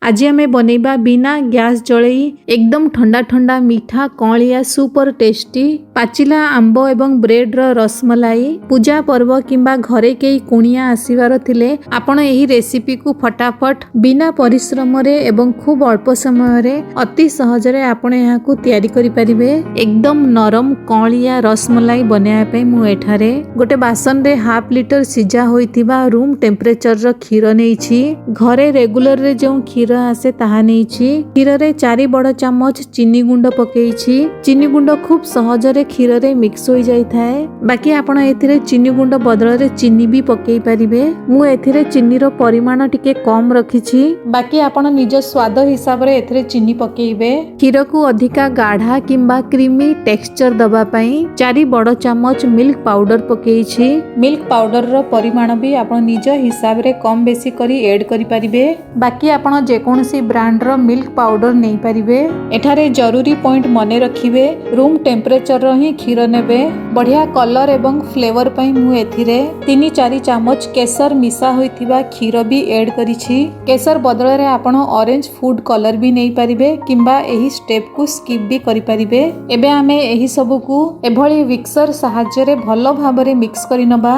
आज आमे बनेबा बिना गैस जलई एकदम ठंडा ठंडा मीठा कौलिया सुपर टेस्टी पाचिला आंब एवं ब्रेड रो रसमलाई। पूजा पर्व किंबा घरे केई कुणिया आसीबार थिले आपण एही रेसिपी को फटाफट बिना परिश्रम रे एवं खूब अल्प समय रे अति सहज रे आपण यहाँ को तैयारी करि परिबे। एकदम नरम कौलिया रसमलाई बनाया पे मु एठारे गोटे बासन रे हाफ लिटर सिजा होइतिबा रूम टेम्परेचर रो खीर नेइछि। घरे रेगुलर रे जो खीर आसे ताहा नेइछि। खीर रे 4 बड़ चम्मच चीनी गुंड पकेइछि। चीनी गुंड खूब सहज रे खीर रे मिक्स होई जाई थाए। बाकी आपण एथिरे चीनी गुंड बदल रे चीनी भी पकेई परिबे। मु एथिरे चीनी रो परिमाण टिके कम रखिछि। बाकी आपण निज स्वाद हिसाब रे एथिरे चीनी पकेइबे। खीर को अधिका गाढ़ा किंबा क्रीमी टेक्सचर दबा पई 4 बड़ चम्मच मिल्क पाउडर पकेइछि। मिल्क पाउडर रो परिमाण भी आपण निज हिसाब रे कम बेसी करी ऐड करि परिबे। बाकी आपण जे कोनसी ब्रांड रो मिल्क पाउडर नै परिबे। एठारे जरूरी पॉइंट मने रखिबे रूम टेम्परेचर रो ही खीर नेबे। बढ़िया कलर एवं फ्लेवर पई मु एथिरे 3-4 चम्मच केसर मिसा होइतिबा खीर भी ऐड करिछि। केसर बदल रे आपण ऑरेंज फूड कलर भी नै परिबे किंबा एही स्टेप को स्किप भी करि परिबे। एबे आमे एही सब को एभली मिक्सर सहाय्य रे भलो भाबरे मिक्स करि नबा।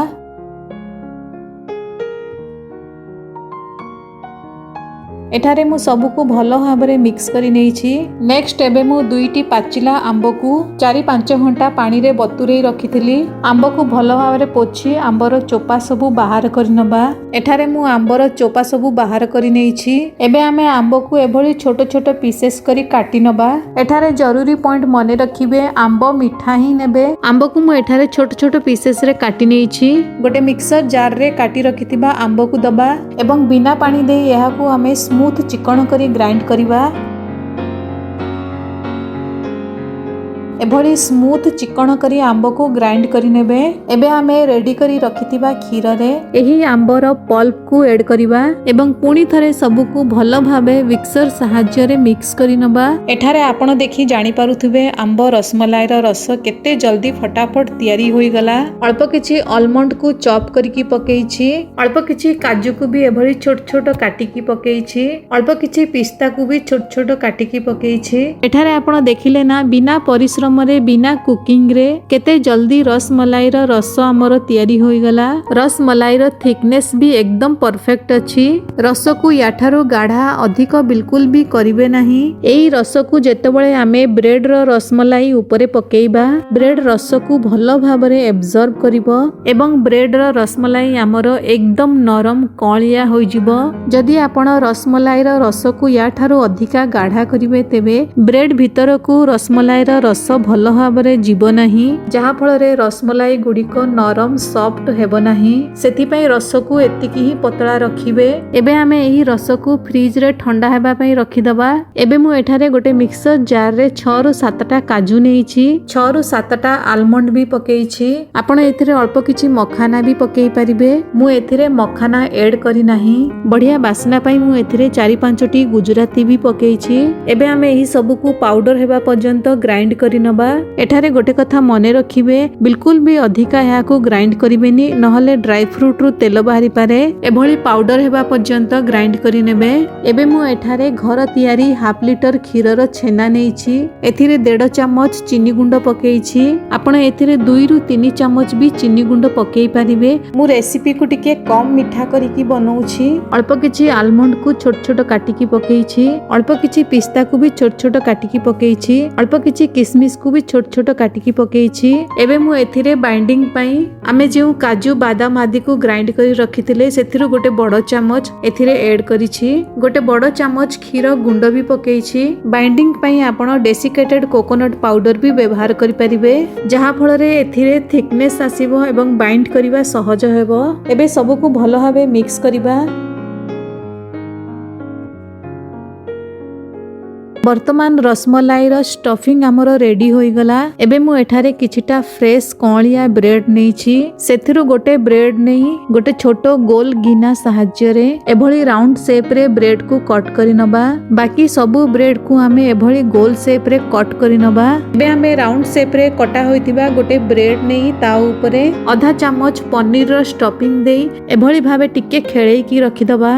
एठारे मु सबु को भलो भाबरे मिक्स करि नेइछि। नेक्स्ट एबे मु 2टी पाचिला आंब को 4-5 घंटा पानी रे बतुरेई रखिथिली। आंब को भलो भाबरे पोछि आंबर चोपा सबु बाहर करि नबा। एठारे मु आंबर चोपा सबु बाहर करि नेइछि। एबे आमे आंब को एभली छोट छोट पीसेस करि काटि नबा। एठारे जरूरी पॉइंट मने रखिबे आंब मिठा ही नेबे। आंब को मु एठारे छोट छोट पीसेस रे काटि नेइछि। गोटे मिक्सर जार रे काटि रखितिबा आंब को दबा एवं बिना पानी दे यहा को हमें स्मूथ चिकन करी ग्राइंड करिबा। एभली स्मूथ चिकन करी आंब को ग्राइंड करी नेबे। एबे आमे रेडी करी रखितिबा खीर रे एही आंबर पल्प को ऐड करिबा एवं पुणी थरे सबु को भलो भाबे मिक्सर सहाय्य रे मिक्स करी नबा। एठारे आपण देखि जानि पारुथिबे आंब रसमलाई रो रस केते जल्दी फटाफट तैयारी होई गला। अल्प किछि आलमंड को चॉप करिकि पकेइछि। अल्प किछि काजू को भी एभली छोट छोट काटिकि पकेइछि। अल्प किछि पिस्ता को भी छोट छोट काटिकि पकेइछि। एठारे आपण देखिले ना बिना परिश्रम रे बिना कुकिंग रे केते जल्दी रसमलाई रो रस हमर तैयारी होई गला। रसमलाई रो थिकनेस भी एकदम परफेक्ट अछि। रस को याठारो गाढ़ा अधिक बिल्कुल भी करिवे नाही। एई रस को जेतेबेले आमे ब्रेड रो रसमलाई ऊपरे पकेइबा ब्रेड रस को भलो भाबरे एब्जॉर्ब करिवो एवं ब्रेड रो रसमलाई हमर एकदम नरम कौलिया होई जिवो। जदि आपण रसमलाई रो रस को याठारो अधिका गाढ़ा करिवे तेबे ब्रेड भीतर को रसमलाई रो रस भलो भाबरे जीव नाही जहा फल रे रसमलाई गुड़िक नरम सॉफ्ट हेबो नाही। सेति पई रस को एतिकी ही पतला रखिबे। एबे आमे एही रस को फ्रिज रे ठंडा हेबा पई रखि दबा। एबे मु एठारे गोटे मिक्सर जार रे 6-7टा काजू नेइछि। 6-7टा आलमंड भी पकेइछि। आपण एथिरे अल्प किछि मखाना भी पकेई परिबे। मु एथिरे मखाना ऐड करि नाही। बढ़िया बासना पई मु एथिरे 4-5टी गुजराती भी पकेइछि। एबे आमे एही सब को पाउडर हेबा पर्यंत ग्राइंड करि नबा। एठारे गोटे कथा मने रखिबे बिल्कुल भी अधिका यहाँ को ग्राइंड करिबेनी नहले ड्राई फ्रूट रु तेल बाहरी पारे। एभली पाउडर हेबा पर्यंत ग्राइंड करि नेबे। एबे मु एठारे घर तैयारी हाफ लिटर खीर रो छेना नेइछि। एथिरे 1.5 चम्मच चीनी गुंड पकेइछि। आपण एथिरे 2-3 चम्मच भी चीनी गुंड पकेई परिबे। मु रेसिपी को टिके कम मीठा करिकि बनौछि। अल्प किछि आलमंड को छोट छोट काटिकि पकेइछि। अल्प किछि पिस्ता को भी छोट छोट काटिकि पकेइछि। अल्प किछि किसमिस को भी छोट छोट काटिकी पकेइछि। एबे मु एथिरे बाइंडिंग पई आमे जेउ काजू बादाम आदि को ग्राइंड करी रखिथिले सेथिरो गोटे बड़ चम्मच एथिरे ऐड करिछि। गोटे बड़ चम्मच खीर गुंड भी पकेइछि। बाइंडिंग पई आपण डेसिकेटेड कोकोनट पाउडर भी व्यवहार करि परिबे जहा फल रे एथिरे थिकनेस आसीबो एवं बाइंड करिवा सहज हेबो। एबे सब को भलो भाबे मिक्स करिबा। वर्तमान रसमलाई रो स्टफिंग हमरो रेडी होई गला। एबे मु एठारे किछिटा फ्रेश कौलिया ब्रेड नेइछि। सेथिरो गोटे ब्रेड नेइ गोटे छोटो गोल गिना सहाय्य रे एभली राउंड शेप रे ब्रेड को कट करि नबा। बाकी सबु ब्रेड को हमें एभली गोल शेप रे कट करि नबा। एबे हमें राउंड शेप रे कटा होइतिबा गोटे ब्रेड नेइ ता ऊपरे आधा चम्मच पनीर रो स्टफिंग देई एभली भाबे टिके खेळेई की रखि दबा।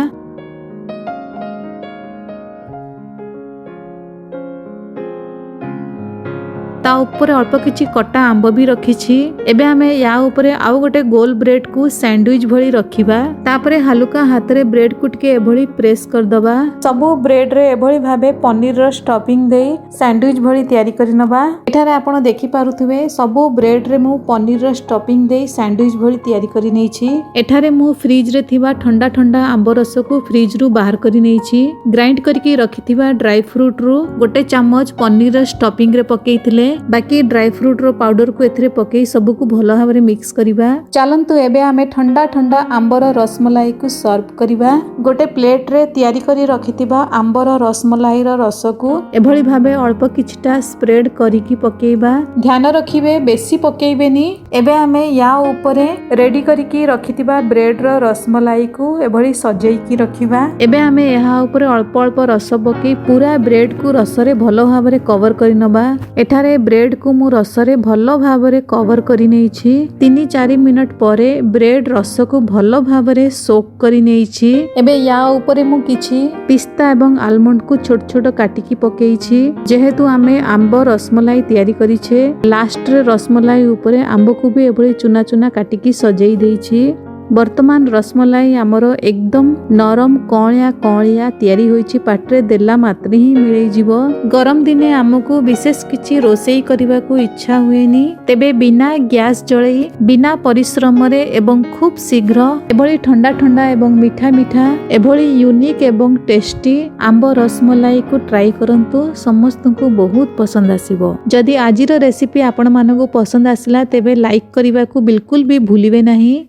ता ऊपर अल्प किछि कटा आंब भी रखिछि। एबे हमें या ऊपर आउ गोटे गोल ब्रेड को सैंडविच भली रखिबा। तापरे हलुका हाथ रे ब्रेड को टिके एभली प्रेस कर दबा। सबु ब्रेड रे एभली भाबे पनीर रो स्टफिंग देई सैंडविच भली तयारी करि नबा। एठारे आपण देखि पारुथुबे सबु ब्रेड रे मु पनीर रो स्टफिंग देई सैंडविच भली तयारी करि नेछि। एठारे मु फ्रिज रे थिबा ठंडा ठंडा आंब रस को फ्रिज रु बाहर करि नेछि। ग्राइंड करके रखिथिबा ड्राई फ्रूट रु गोटे चम्मच पनीर रो स्टफिंग रे पकेइथिले। बाकी ड्राई फ्रूट रो पाउडर को एथिरे पकेई सबु को भलो भाबरे मिक्स करिबा। चलंतु एबे हमें ठंडा ठंडा आंबर रसमलाई को सर्व करिबा। गोटे प्लेट रे तयारी करी रखिथिबा आंबर रसमलाई रो रस को एभली भाबे अल्प किछटा स्प्रेड करिकी पकेइबा। ध्यान रखिबे बेसी पकेइबेनी। एबे हमें या ऊपरे रेडी करिकी रखिथिबा ब्रेड रो रसमलाई को एभली सजेइकी रखिबा। एबे हमें यहाँ ऊपरे अल्प अल्प रस पकेई पूरा ब्रेड को रसरे भलो भाबरे कवर करि नबा। एठारे ब्रेड को मु रसरे भलो भाबरे कवर करि नेछि। 3-4 मिनट परे ब्रेड रस को भलो भाबरे सोक करि नेछि। एबे या ऊपरे मु किछि पिस्ता एवं आलमंड को छोट छोट काटिकी पकेइछि। जेहेतु आमे आंब रसमलाई तयारी करिछे लास्ट रे रसमलाई ऊपरे आंब को भी एभली चुना चुना काटिकी सजेई देइछि। वर्तमान रसमलाई आमर एकदम नरम कौलिया कौलिया तयारी होइछि। पाट्रे देला मात्रे ही मिलै जिवो। गरम दिने आमको विशेष किछि रोसेई करबा को इच्छा हुएनी। तेबे बिना गैस जळई बिना परिश्रम रे एवं खूब शीघ्र एभली ठंडा ठंडा एवं मीठा मीठा एभली यूनिक एवं टेस्टी आंब रसमलाई को ट्राई करंतु। समस्त को बहुत पसंद आसीबो। जदि आजिर रेसिपी आपण मानको पसंद आसिला तेबे लाइक करबा को बिल्कुल भी भूलिबे नाही।